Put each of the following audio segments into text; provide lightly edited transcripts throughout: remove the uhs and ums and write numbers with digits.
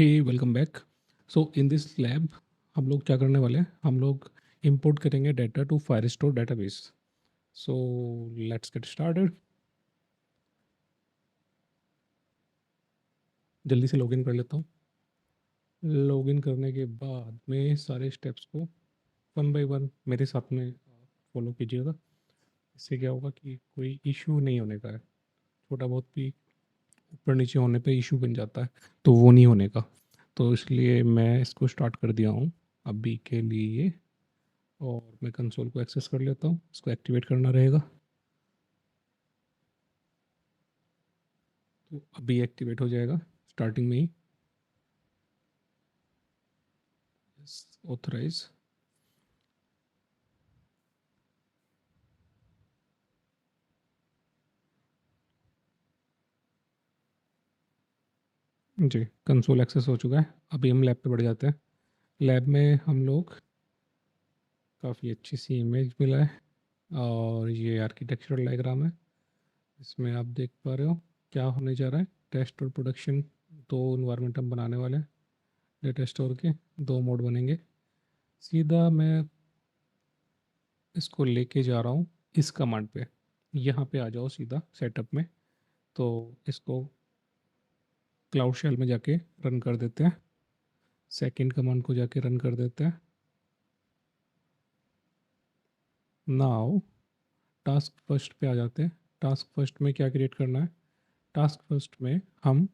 Hey welcome back. So in this lab हम लोग क्या करने वाले हैं, हम लोग इंपोर्ट करेंगे data to Firestore database. So let's get started. जल्दी से लॉगिन कर लेता हूँ। लॉगिन करने के बाद में सारे स्टेप्स को वन बाय वन मेरे साथ में फॉलो कीजिएगा। इससे क्या होगा कि कोई इशू नहीं होने का है। छोटा बहुत भी ऊपर नीचे होने पे इशू बन जाता है, तो वो नहीं होने का। तो इसलिए मैं इसको स्टार्ट कर दिया हूँ अभी के लिए। और मैं कंसोल को एक्सेस कर लेता हूँ, इसको एक्टिवेट करना रहेगा। तो अभी एक्टिवेट हो जाएगा स्टार्टिंग में ही। ऑथराइज। जी, कंसोल एक्सेस हो चुका है। अभी हम लैब पे बढ़ जाते हैं। लैब में हम लोग काफ़ी अच्छी सी इमेज मिला है, और ये आर्किटेक्चरल डायग्राम है। इसमें आप देख पा रहे हो क्या होने जा रहा है। टेस्ट और प्रोडक्शन, दो इन्वायरमेंट हम बनाने वाले हैं। डेटा स्टोर के दो मोड बनेंगे। सीधा मैं इसको लेके जा रहा हूँ इस कमांड पे। यहाँ पे आ जाओ सीधा सेटअप में। तो इसको क्लाउड शेल में जाके रन कर देते हैं। सेकंड कमांड को जाके रन कर देते हैं। नाउ टास्क फर्स्ट पे आ जाते हैं। टास्क फर्स्ट में क्या क्रिएट करना है? टास्क फर्स्ट में हम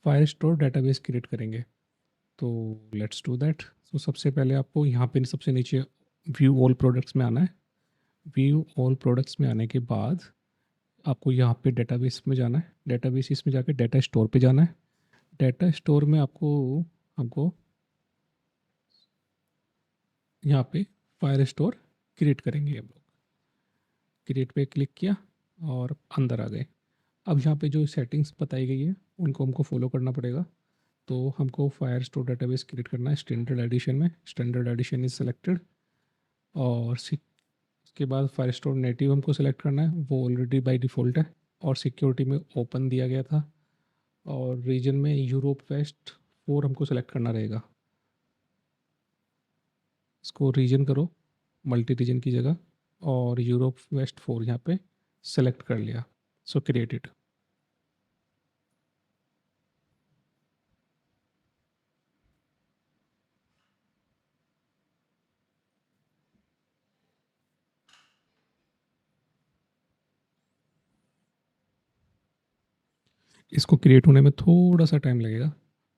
फायर स्टोर डेटाबेस क्रिएट करेंगे। तो लेट्स डू दैट। तो सबसे पहले आपको यहाँ पे सबसे नीचे व्यू ऑल प्रोडक्ट्स में आना है। व्यू ऑल प्रोडक्ट्स में आने के बाद आपको यहाँ पे डेटाबेस में जाना है। डेटाबेस इसमें जाके डेटा स्टोर पे जाना है। डेटा स्टोर में आपको हमको यहाँ पे फायर स्टोर क्रिएट करेंगे हम लोग। क्रिएट पे क्लिक किया और अंदर आ गए। अब यहाँ पे जो सेटिंग्स बताई गई है उनको हमको फॉलो करना पड़ेगा। तो हमको फायर स्टोर डेटाबेस क्रिएट करना है स्टैंडर्ड एडिशन में। Standard addition is selected. और उसके बाद फायर स्टोर नेटिव हमको सेलेक्ट करना है, वो ऑलरेडी बाय डिफ़ॉल्ट है। और सिक्योरिटी में ओपन दिया गया था। और रीजन में यूरोप वेस्ट 4 हमको सेलेक्ट करना रहेगा। इसको रीजन करो मल्टी रीजन की जगह, और यूरोप वेस्ट 4 यहाँ पे सेलेक्ट कर लिया। सो क्रिएटेड। इसको क्रिएट होने में थोड़ा सा टाइम लगेगा,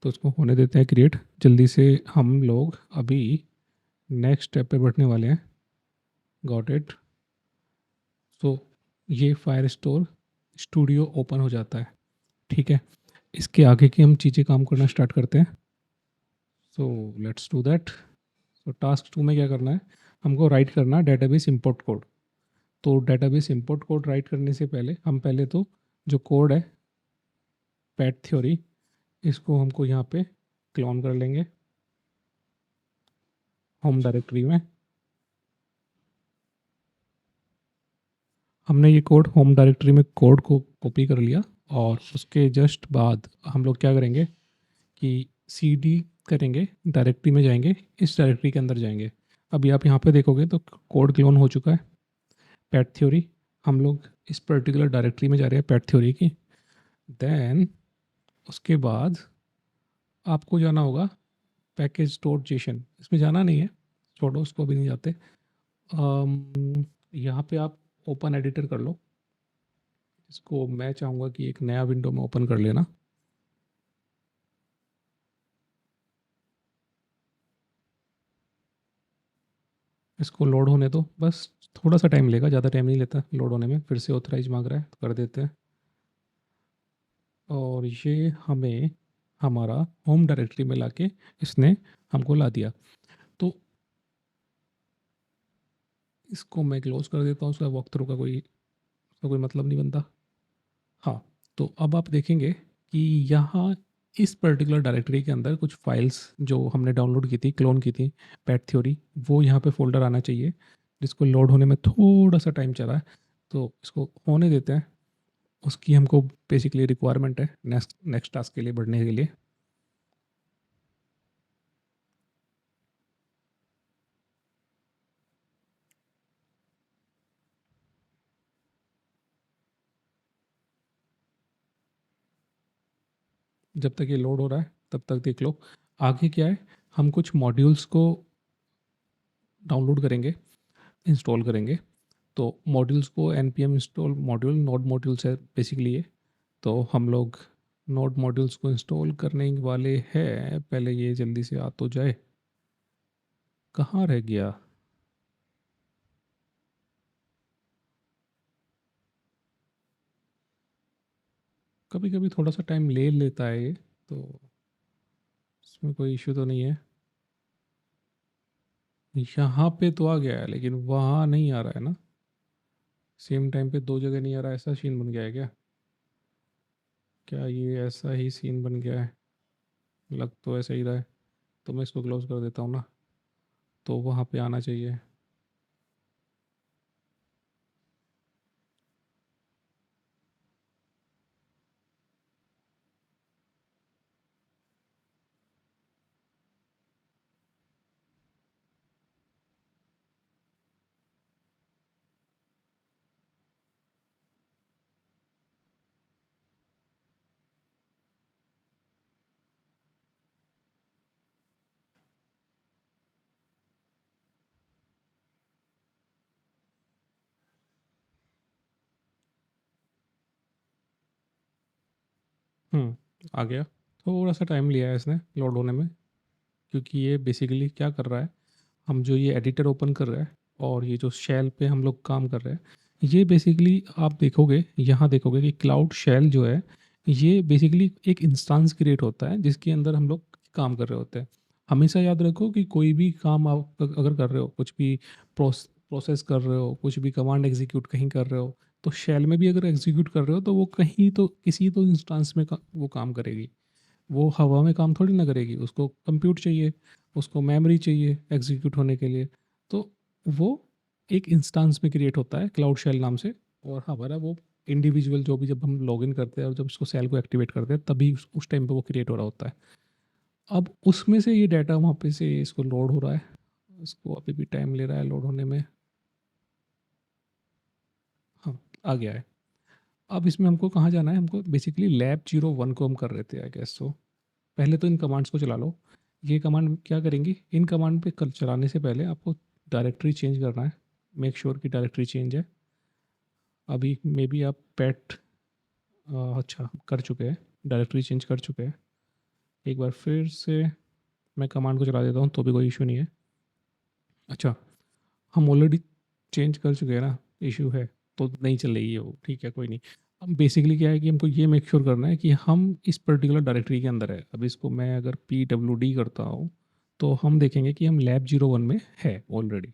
तो इसको होने देते हैं क्रिएट। जल्दी से हम लोग अभी नेक्स्ट स्टेप पे बढ़ने वाले हैं। Got it. सो ये फायर स्टोर स्टूडियो ओपन हो जाता है। ठीक है, इसके आगे की हम चीज़ें काम करना स्टार्ट करते हैं। So let's do that. So task 2 में क्या करना है, हमको राइट करना है डेटाबेस इंपोर्ट कोड। तो डेटाबेस इंपोर्ट कोड राइट करने से पहले हम पहले तो जो कोड है पैट थ्योरी, इसको हमको यहाँ पे क्लोन कर लेंगे होम डायरेक्टरी में। हमने ये कोड होम डायरेक्टरी में कोड को कॉपी कर लिया। और उसके जस्ट बाद हम लोग क्या करेंगे कि cd करेंगे, डायरेक्टरी में जाएंगे, इस डायरेक्टरी के अंदर जाएंगे। अभी आप यहाँ पे देखोगे तो कोड क्लोन हो चुका है पैट थ्योरी। हम लोग इस पर्टिकुलर डायरेक्टरी में जा रहे हैं पैट थ्योरी की। देन उसके बाद आपको जाना होगा पैकेज डॉट जेसन। इसमें जाना नहीं है, छोड़ो उसको, अभी नहीं जाते। यहाँ पे आप ओपन एडिटर कर लो। इसको मैं चाहूँगा कि एक नया विंडो में ओपन कर लेना। इसको लोड होने दो, बस थोड़ा सा टाइम लेगा, ज़्यादा टाइम नहीं लेता लोड होने में। फिर से ऑथराइज मांग रहा है तो कर देते हैं। और ये हमें हमारा होम डायरेक्टरी में लाके इसने हमको ला दिया। तो इसको मैं क्लोज कर देता हूँ, उसका वॉक थ्रू का कोई मतलब नहीं बनता। हाँ, तो अब आप देखेंगे कि यहाँ इस पर्टिकुलर डायरेक्टरी के अंदर कुछ फाइल्स जो हमने डाउनलोड की थी, क्लोन की थी पैट थ्योरी, वो यहाँ पे फोल्डर आना चाहिए, जिसको लोड होने में थोड़ा सा टाइम चला है। तो इसको होने देते हैं। उसकी हमको बेसिकली रिक्वायरमेंट है नेक्स्ट नेक्स्ट टास्क के लिए बढ़ने के लिए। जब तक ये लोड हो रहा है तब तक देख लो। आगे क्या है, हम कुछ मॉड्यूल्स को डाउनलोड करेंगे, इंस्टॉल करेंगे। तो मॉड्यूल्स को N P M install module, node modules है बेसिकली ये। तो हम लोग नोड मॉड्यूल्स को इंस्टॉल करने वाले हैं। पहले ये जल्दी से आ तो जाए, कहाँ रह गया। कभी कभी थोड़ा सा टाइम ले लेता है ये, तो इसमें कोई इश्यू तो नहीं है। यहाँ पे तो आ गया है लेकिन वहाँ नहीं आ रहा है ना, सेम टाइम पे दो जगह नहीं आ रहा, ऐसा सीन बन गया है क्या? क्या ये ऐसा ही सीन बन गया है? लग तो ऐसा ही रहा है। तो मैं इसको क्लोज कर देता हूँ ना, तो वहाँ पे आना चाहिए। आ गया। थोड़ा सा टाइम लिया है इसने लोड होने में, क्योंकि ये बेसिकली क्या कर रहा है, हम जो ये एडिटर ओपन कर रहे हैं और ये जो शेल पे हम लोग काम कर रहे हैं, ये बेसिकली आप देखोगे, यहाँ देखोगे कि क्लाउड शेल जो है, ये बेसिकली एक इंस्टेंस क्रिएट होता है जिसके अंदर हम लोग काम कर रहे होते हैं। हमेशा याद रखो कि कोई भी काम आप अगर कर रहे हो, कुछ भी प्रोसेस कर रहे हो, कुछ भी कमांड एग्जीक्यूट कहीं कर रहे हो, तो शेल में भी अगर एग्जीक्यूट कर रहे हो तो वो कहीं तो किसी तो इंस्टेंस में वो काम करेगी। वो हवा में काम थोड़ी ना करेगी, उसको कंप्यूट चाहिए, उसको मेमोरी चाहिए एग्जीक्यूट होने के लिए। तो वो एक इंस्टेंस में क्रिएट होता है क्लाउड शेल नाम से। और हमारा वो इंडिविजुअल जो भी, जब हम लॉगिन करते हैं और जब इसको सेल को एक्टिवेट करते हैं, तभी उस टाइम पे वो क्रिएट हो रहा होता है। अब उसमें से ये डाटा वहाँ पे से इसको लोड हो रहा है, इसको अभी भी टाइम ले रहा है लोड होने में। हाँ, आ गया है। अब इसमें हमको कहाँ जाना है, हमको बेसिकली लैब 01 को हम कर रहे थे आई गेस। तो पहले तो इन कमांड्स को चला लो। ये कमांड क्या करेंगी, इन कमांड पे कल चलाने से पहले आपको डायरेक्टरी चेंज करना है। मेक श्योर की डायरेक्टरी चेंज है। अभी मे बी आप पैट, अच्छा कर चुके हैं, डायरेक्टरी चेंज कर चुके हैं। एक बार फिर से मैं कमांड को चला देता हूँ तो भी कोई इशू नहीं है। अच्छा, हम ऑलरेडी चेंज कर चुके हैं ना, इशू है तो नहीं चल रही है वो, ठीक है कोई नहीं। अब बेसिकली क्या है कि हमको ये मेक श्योर करना है कि हम इस पर्टिकुलर डायरेक्टरी के अंदर है। अब इसको मैं अगर PWD करता हूँ तो हम देखेंगे कि हम लैब 01 में है ऑलरेडी।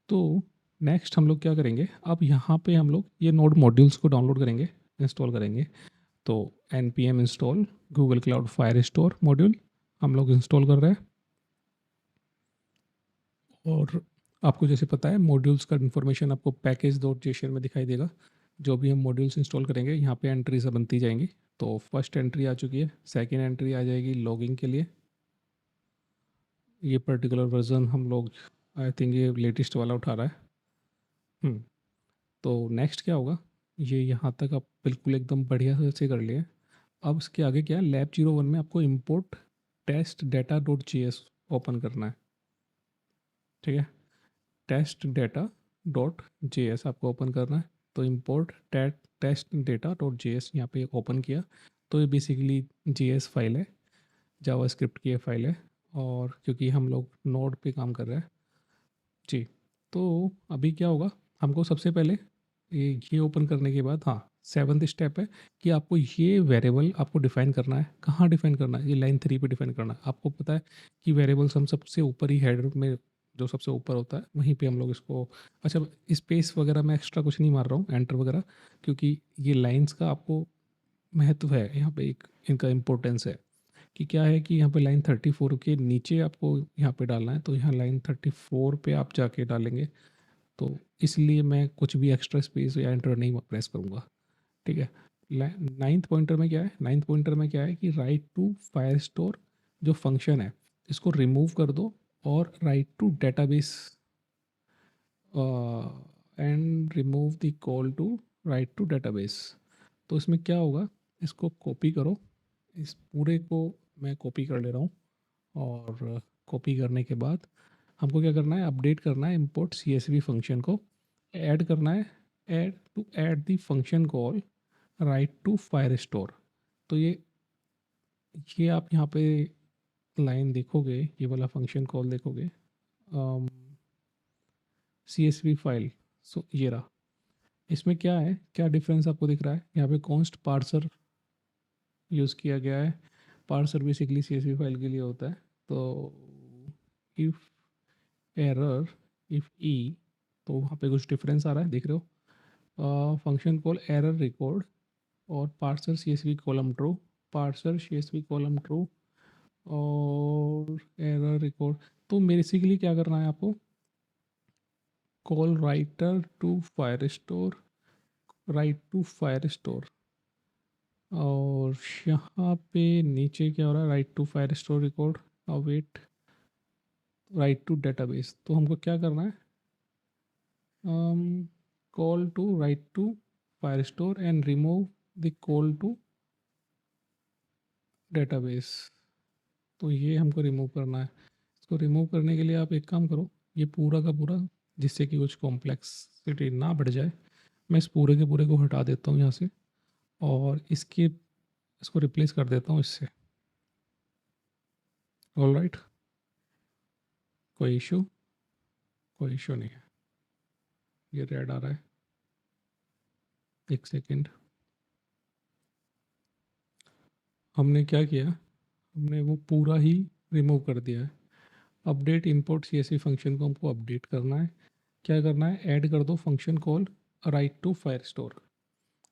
तो नेक्स्ट हम लोग क्या करेंगे, अब यहाँ पे हम लोग ये नोड मॉड्यूल्स को डाउनलोड करेंगे, इंस्टॉल करेंगे। तो npm install Google cloud fire store module हम लोग इंस्टॉल कर रहे हैं। और आपको जैसे पता है मॉड्यूल्स का इन्फॉर्मेशन आपको पैकेज डॉट जेशन में दिखाई देगा। जो भी हम मॉड्यूल्स इंस्टॉल करेंगे यहाँ पे एंट्री से बनती जाएंगी। तो फर्स्ट एंट्री आ चुकी है, सेकंड एंट्री आ जाएगी लॉगिंग के लिए। ये पर्टिकुलर वर्जन हम लोग आई थिंक ये लेटेस्ट वाला उठा रहा है। हम्म, तो नेक्स्ट क्या होगा, ये यहाँ तक आप बिल्कुल एकदम बढ़िया से कर लिए। अब इसके आगे क्या है, लैब 01 में आपको import test data dot G S open करना है। ठीक है, test data dot J S आपको ओपन करना है। तो import test data dot J S यहाँ पे ओपन किया। तो ये बेसिकली जे एस फाइल है, जावा स्क्रिप्ट की ये फाइल है। और क्योंकि हम लोग नोड पे काम कर रहे हैं जी, तो अभी क्या होगा, हमको सबसे पहले ये ओपन करने के बाद, हाँ, सेवन्थ स्टेप है कि आपको ये वेरिएबल आपको डिफाइन करना है। कहाँ डिफाइन करना है, ये लाइन 3 पे डिफाइन करना है। आपको पता है कि वेरिएबल्स हम सबसे ऊपर ही हेडर में, जो सबसे ऊपर होता है वहीं पे हम लोग इसको, अच्छा स्पेस वगैरह मैं एक्स्ट्रा कुछ नहीं मार रहा हूँ, एंटर वगैरह, क्योंकि ये लाइंस का आपको महत्व है यहाँ पे, एक इनका इम्पोर्टेंस है कि क्या है कि यहाँ पे लाइन 34 के नीचे आपको यहाँ पे डालना है। तो यहाँ लाइन 34 पे आप जाके डालेंगे। तो इसलिए मैं कुछ भी एक्स्ट्रा स्पेस या एंटर नहीं प्रेस करूँगा। ठीक है, नाइन्थ पॉइंटर में क्या है, नाइन्थ पॉइंटर में क्या है कि राइट टू फायर स्टोर जो फंक्शन है इसको रिमूव कर दो, और write to database and remove the call to write to database. तो इसमें क्या होगा, इसको कॉपी करो, इस पूरे को मैं कॉपी कर ले रहा हूँ और कॉपी करने के बाद हमको क्या करना है, अपडेट करना है इंपोर्ट CSV फंक्शन को, ऐड करना है, add the function call write to Firestore. तो ये आप यहाँ पे लाइन देखोगे, ये वाला फंक्शन कॉल देखोगे, CSV फाइल। सो ये रहा। इसमें क्या है, क्या डिफरेंस आपको दिख रहा है, यहाँ पे कॉन्स्ट पार्सर यूज़ किया गया है। पार्सर बेसिकली CSV फाइल के लिए होता है। तो इफ़ एरर इफ़ ई, तो वहाँ पे कुछ डिफरेंस आ रहा है, देख रहे हो। फंक्शन कॉल एरर रिकॉर्ड और parser CSV column true, parser CSV column true और एरर रिकॉर्ड। तो बेसिकली क्या करना है आपको, call writer to Firestore, write to Firestore, और यहाँ पे नीचे क्या हो रहा है, write to Firestore record, await write to database. तो हमको क्या करना है, call to write to Firestore and remove the call to database. तो ये हमको रिमूव करना है। इसको रिमूव करने के लिए आप एक काम करो, ये पूरा का पूरा, जिससे कि कुछ कॉम्प्लेक्सिटी ना बढ़ जाए, मैं इस पूरे के पूरे को हटा देता हूँ यहाँ से और इसको रिप्लेस कर देता हूँ इससे। ऑल राइट, कोई इशू? कोई इशू नहीं है। ये रेड आ रहा है, एक सेकेंड। हमने क्या किया, हमने वो पूरा ही रिमूव कर दिया है। अपडेट इंपोर्ट CSV फंक्शन को हमको अपडेट करना है। क्या करना है, ऐड कर दो function call write to Firestore,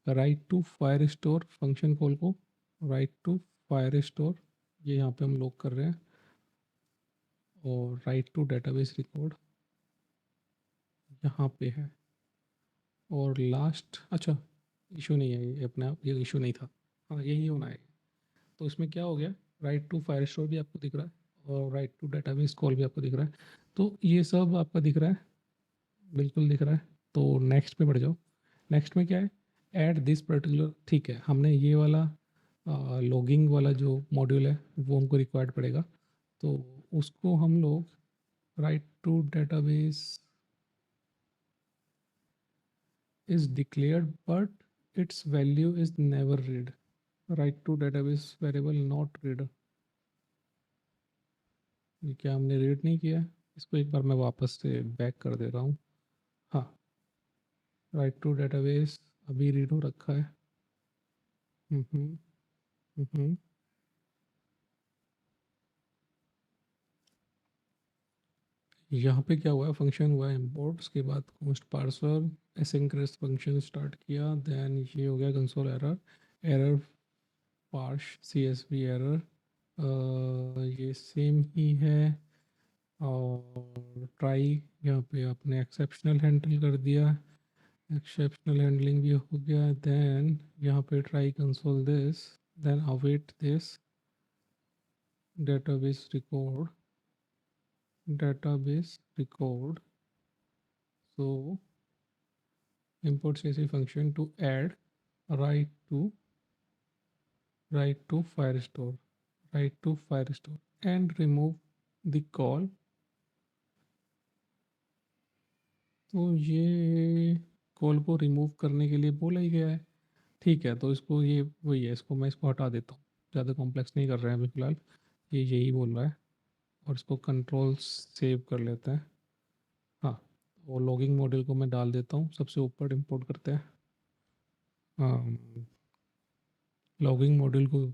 write to Firestore function call को, राइट टू फायर स्टोर, ये यहाँ पे हम लोग कर रहे हैं, और राइट टू डेटाबेस रिकॉर्ड यहाँ पे है। और लास्ट, अच्छा इशू नहीं है ये, अपने आप ये इशू नहीं था, हाँ यही होना है। तो इसमें क्या हो गया, राइट टू फायर स्टोर भी आपको दिख रहा है और राइट टू डेटाबेस कॉल भी आपको दिख रहा है। तो ये सब आपका दिख रहा है, बिल्कुल दिख रहा है। तो नेक्स्ट पे बढ़ जाओ। नेक्स्ट में क्या है, ऐड दिस पर्टिकुलर, ठीक है, हमने ये वाला लॉगिंग वाला जो मॉड्यूल है वो हमको रिक्वायर्ड पड़ेगा। तो उसको हम लोग write to database is declared but its value is never read, write to database variable not read. ये क्या हमने रीड नहीं किया है? इसको एक बार मैं वापस से बैक कर दे रहा हूँ। हाँ, राइट टू डेटाबेस अभी रीड हो रखा है। हम्म हम्म हम्म। यहाँ पे क्या हुआ है, फंक्शन हुआ है इम्पोर्ट, उसके बाद cost parser asynchronous function start किया, देन ये हो गया console error, error parse CSV error, ये सेम ही है। और ट्राई, यहाँ पे आपने एक्सेप्शनल हैंडल कर दिया, एक्सेप्शनल हैंडलिंग भी हो गया। देन यहाँ पे try console this, then await this database record, database record. So import CSV function to add write to Firestore, write to Firestore and remove the call। तो ये call को रिमूव करने के लिए बोला ही गया है। ठीक है, तो इसको ये वही है, इसको मैं इसको हटा देता हूँ, ज़्यादा कॉम्प्लेक्स नहीं कर रहे हैं अभी फ़िलहाल, ये यही बोल रहा है। और इसको कंट्रोल सेव कर लेते हैं। हाँ, वो लॉगिंग मॉड्यूल को मैं डाल देता हूँ, सबसे ऊपर इंपोर्ट करते हैं। लॉगिंग मॉड्यूल को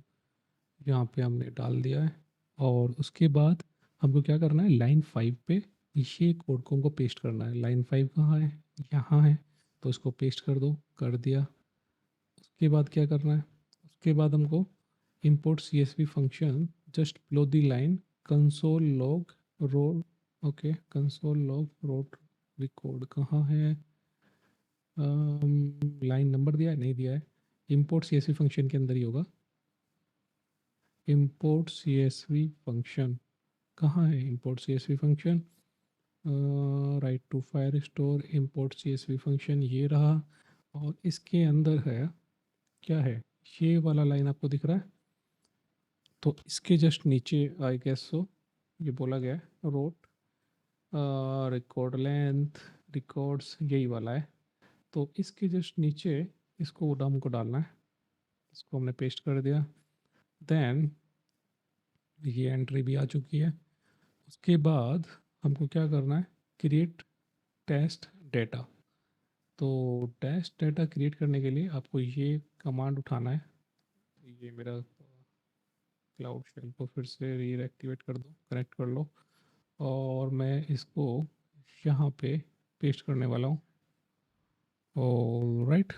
यहाँ पे हमने डाल दिया है। और उसके बाद हमको क्या करना है, लाइन 5 पे ये कोड को हमको पेस्ट करना है। लाइन 5 कहाँ है, यहाँ है, तो इसको पेस्ट कर दो, कर दिया। उसके बाद क्या करना है, उसके बाद हमको import CSV function just below the line console log role, okay console log road record कहाँ है, लाइन नंबर दिया है, नहीं दिया है, import CSV फंक्शन के अंदर ही होगा। import CSV फंक्शन कहाँ है, import CSV function, write to Firestore, import CSV function ये रहा। और इसके अंदर है, क्या है, ये वाला लाइन आपको दिख रहा है, तो इसके जस्ट नीचे आई गेस सो ये बोला गया है रोट रिकॉर्ड लेंथ रिकॉर्ड्स यही वाला है। तो इसके जस्ट नीचे इसको हमको डालना है। इसको हमने पेस्ट कर दिया। देन ये एंट्री भी आ चुकी है। उसके बाद हमको क्या करना है, क्रिएट टेस्ट डेटा। तो टेस्ट डेटा क्रिएट करने के लिए आपको ये कमांड उठाना है। ये मेरा क्लाउड शेल को फिर से रीएक्टिवेट कर दो, कनेक्ट कर लो, और मैं इसको यहाँ पे पेस्ट करने वाला हूँ। ऑलराइट,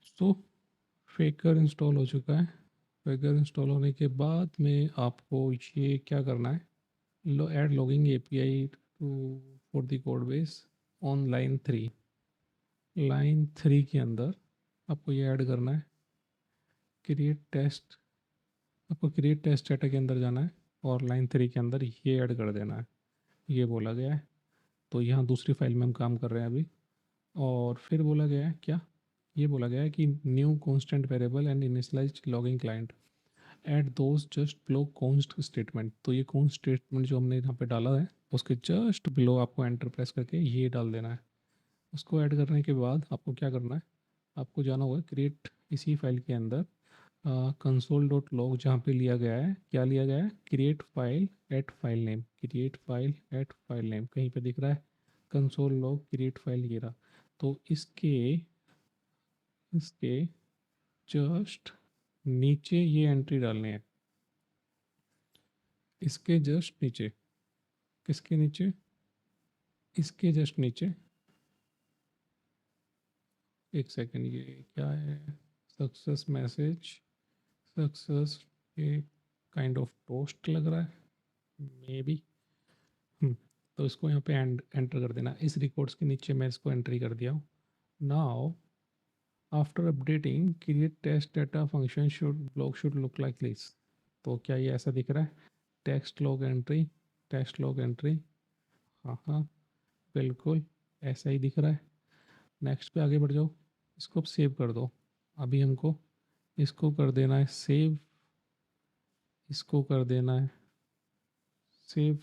सो फेकर इंस्टॉल हो चुका है। फेकर इंस्टॉल होने के बाद में आपको ये क्या करना है, add logging API to for the code base on line 3 के अंदर आपको ये ऐड करना है क्रिएट टेस्ट। आपको क्रिएट टेस्ट डाटा के अंदर जाना है और लाइन 3 के अंदर ये ऐड कर देना है, ये बोला गया है। तो यहाँ दूसरी फाइल में हम काम कर रहे हैं अभी। और फिर बोला गया है क्या, ये बोला गया है कि new constant variable and initialised logging client at those just below const statement. तो ये कॉन्स्ट स्टेटमेंट जो हमने यहाँ पे डाला है उसके जस्ट बिलो आपको एंटर प्रेस करके ये डाल देना है। उसको ऐड करने के बाद आपको क्या करना है, आपको जाना होगा क्रिएट इसी फाइल के अंदर कंसोल डॉट लॉग, जहाँ पे लिया गया है, क्या लिया गया है, create file eight file name, create file eight file name कहीं पे दिख रहा है, कंसोल लॉग क्रिएट फाइल ये रहा। तो इसके इसके जस्ट नीचे ये एंट्री डालनी है, इसके जस्ट नीचे, किसके नीचे, इसके जस्ट नीचे। एक सेकंड, ये क्या है, सक्सेस मैसेज, सक्सेस, ये काइंड ऑफ टोस्ट लग रहा है मे बी। तो इसको यहाँ पे एंटर कर देना। इस रिकॉर्ड्स के नीचे मैं इसको एंट्री कर दिया हूँ। Now after updating create test data function should block should look like this. तो क्या ये ऐसा दिख रहा है, text log entry, text log entry, हाँ हाँ बिल्कुल ऐसा ही दिख रहा है। नेक्स्ट पे आगे बढ़ जाओ, इसको अब सेव कर दो। अभी हमको इसको कर देना है सेव, इसको कर देना है सेव,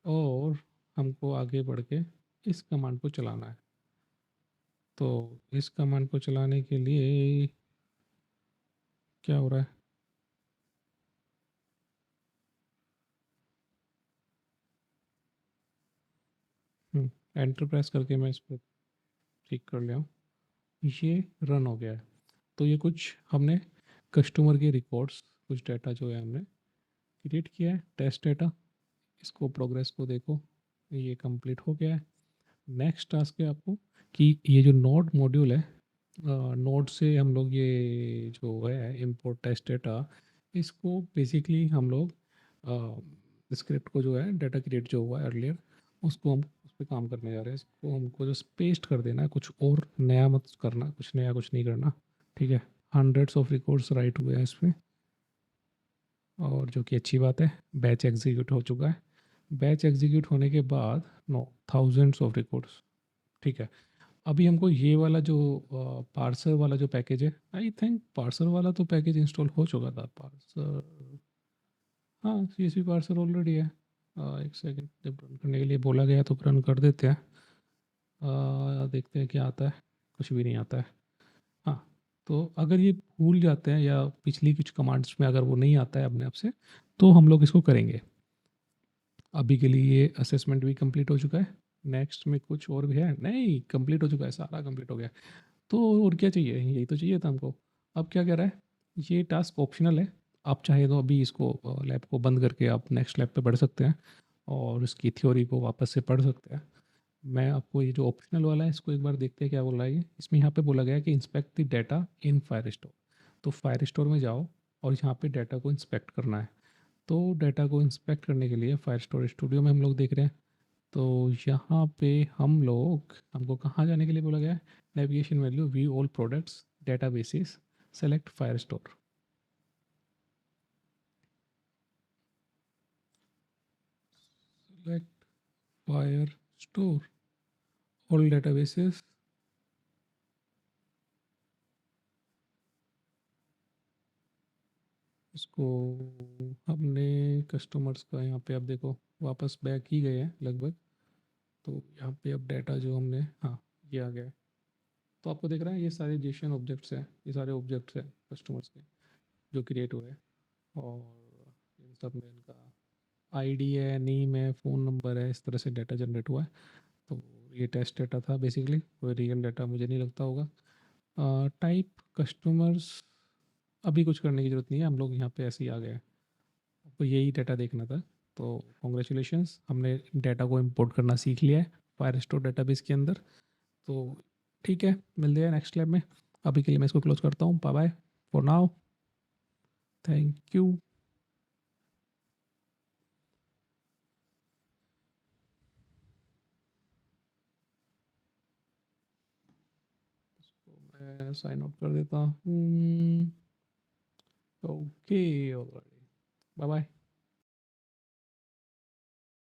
और हमको आगे बढ़ के इस कमांड को चलाना है। तो इस कमांड को चलाने के लिए क्या हो रहा है, एंटर प्रेस करके मैं इसको ठीक कर लिया हूँ, ये रन हो गया है। तो ये कुछ हमने कस्टमर के रिकॉर्ड्स, कुछ डाटा जो है हमने क्रिएट किया है, टेस्ट डाटा। इसको प्रोग्रेस को देखो, ये कंप्लीट हो गया है। नेक्स्ट टास्क है आपको कि ये जो नोड मॉड्यूल है, नोड से हम लोग ये जो है इंपोर्ट टेस्ट डाटा, इसको बेसिकली हम लोग स्क्रिप्ट को जो है डाटा क्रिएट जो हुआ है अर्लियर, उसको हम उस पर काम करने जा रहे हैं। इसको हमको जस्ट पेस्ट कर देना है, कुछ और नया मत करना, कुछ नया कुछ नहीं करना, ठीक है। हंड्रेड्स ऑफ रिकॉर्ड्स राइट हुए हैं इस पर, और जो कि अच्छी बात है। बैच एग्जीक्यूट हो चुका है। बैच एग्जीक्यूट होने के बाद नो थाउजेंड्स ऑफ रिकॉर्ड्स, ठीक है। अभी हमको ये वाला जो पार्सर वाला जो पैकेज है, आई थिंक पार्सर वाला तो पैकेज इंस्टॉल हो चुका था। पार्सर, हाँ CSV पार्सर ऑलरेडी है। एक सेकंड, जब रन करने के लिए बोला गया तो रन कर देते हैं। देखते हैं क्या आता है, कुछ भी नहीं आता है। हाँ, तो अगर ये भूल जाते हैं या पिछली कुछ कमांड्स में अगर वो नहीं आता है अपने आप से, तो हम लोग इसको करेंगे। अभी के लिए ये असेसमेंट भी कंप्लीट हो चुका है। नेक्स्ट में कुछ और भी है, नहीं कंप्लीट हो चुका है, सारा कंप्लीट हो गया। तो और क्या चाहिए, यही तो चाहिए था हमको। अब क्या कह रहा है, ये टास्क ऑप्शनल है। आप चाहे तो अभी इसको लैब को बंद करके आप नेक्स्ट लैब पे बढ़ सकते हैं और इसकी थ्योरी को वापस से पढ़ सकते हैं। मैं आपको ये जो ऑप्शनल वाला है इसको एक बार देखते हैं क्या बोल रहा है ये। इसमें यहाँ पे बोला गया है कि inspect the data in fire store. तो फायर स्टोर में जाओ और यहाँ पे डाटा को इंस्पेक्ट करना है। तो डाटा को इंस्पेक्ट करने के लिए फायर स्टोर स्टूडियो में हम लोग देख रहे हैं। तो यहाँ पे हम लोग, हमको कहाँ जाने के लिए बोला गया है, navigation value view all products databases select fire store. Select fire store all databases, इसको हमने कस्टमर्स का यहाँ पे आप देखो वापस बैक ही गए हैं लगभग। तो यहाँ पे अब डाटा जो हमने, हाँ, ये आ गया है। तो आपको दिख रहा है ये सारे जेसन ऑब्जेक्ट्स हैं, ये सारे ऑब्जेक्ट्स हैं कस्टमर्स के जो क्रिएट हुए हैं। और इन सब में इनका आईडी है, नेम है, फ़ोन नंबर है, इस तरह से डाटा जनरेट हुआ है। तो ये टेस्ट डाटा था बेसिकली, कोई रियल डाटा मुझे नहीं लगता होगा। टाइप कस्टमर्स, अभी कुछ करने की ज़रूरत नहीं है, हम लोग यहाँ पे ऐसे ही आ गए हैं। आपको यही डाटा देखना था। तो कॉन्ग्रेचुलेशंस, हमने डाटा को इंपोर्ट करना सीख लिया है फायरस्टोर डेटाबेस के अंदर। तो ठीक है, मिलते हैं नेक्स्ट लैब में। अभी के लिए मैं इसको क्लोज करता हूँ। Bye bye for now. Thank you. मैं साइन आउट कर देता हूँ। Okay, alright, bye bye.